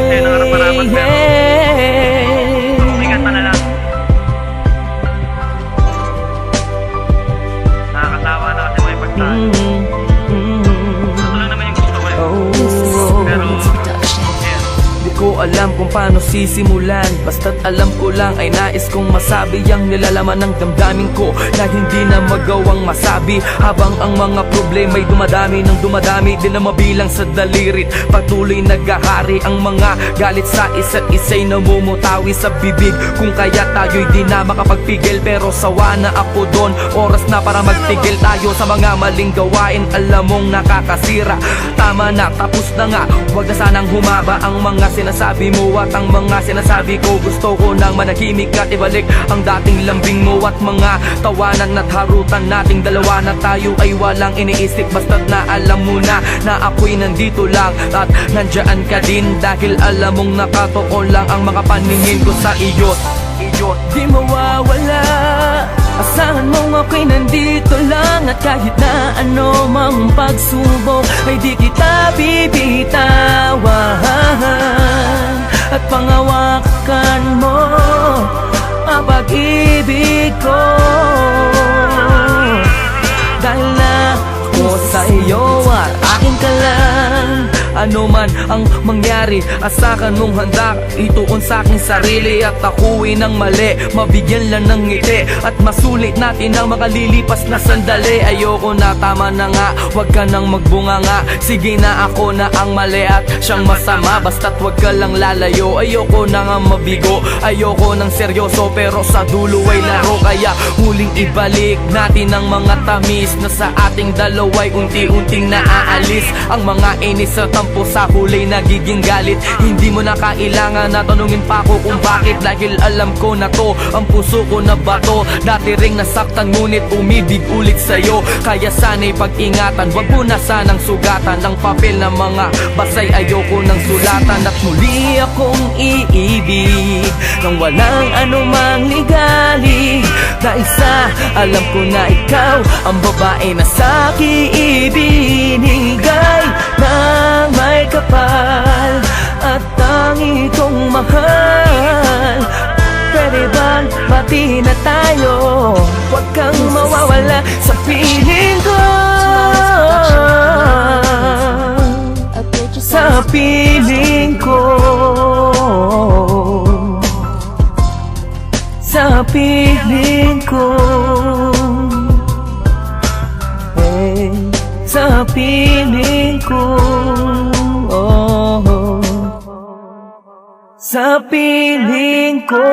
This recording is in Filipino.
sa'yo ng harap-harapan, pero umigat pa na lang. Nakakatawa na kasi may pagtaan. Ito lang naman yung gusto ko eh. Pero di ko alam kung paano sisimulan, basta't alam ko lang ay nais kong masabi ang nilalaman ng damdamin ko na hindi na magawang masabi. Habang ang mga problema'y dumadami ng dumadami, di na mabilang sa dalirit. Patuloy naghahari ang mga galit sa isa't isa'y namumutawi sa bibig. Kung kaya tayo'y di na makapagpigil, pero sawa na ako doon. Oras na para magtigil tayo sa mga maling gawain, alam mong nakakasira. Tama na, tapos na nga, huwag na sanang humaba ang mga sinasabi mo at ang mga sinasabi ko. Gusto ko nang manahimik at ibalik ang dating lambing mo at mga tawanan at harutan nating dalawa na tayo ay walang iniisip. Basta't na alam mo na ako'y nandito lang at nandyan ka din, dahil alam mong nakatoko lang ang mga paningin ko sa iyo. Di mawawala, asahan mong ako'y nandito lang, at kahit na ano mang pagsubok ay di kita bibitawan. At pangawakan mo ang pag-ibig ko, dahil na ako sa iyo at akin ka lang. Ano man ang mangyari, asakan mong handa ituon sa aking sarili, at ako'y nang mali, mabigyan lang ng ngiti at masulit natin ang makalilipas na sandali. Ayoko na, tama na nga, wag ka nang magbunga nga. Sige na, ako na ang mali at siyang masama, basta't wag ka lang lalayo. Ayoko na nga mabigo, ayoko nang seryoso, pero sa dulo ay laro. Kaya muling ibalik natin ang mga tamis na sa ating dalawa'y unti-unting naaalis. Ang mga inis at tampo sa huli nagiging galit. Hindi mo na kailangan na tanungin pa ako kung bakit, dahil alam ko na to, ang puso ko na bato. Dati ring nasaktan ngunit umibig ulit sa'yo, kaya sana'y pag-ingatan, wag mo na sanang sugatan ang papel na mga basay. Ayoko nang sulatan at muli akong iibig nang walang anumang ligali, dahil sa alam ko na ikaw ang babae na sa'kin ibinigay nang may kapal at tangi kong mahal. Pwede bang pati na tayo, huwag kang mawawala sa piling ko, sa piling ko, sa piling ko, sa piling ko, sa piling ko.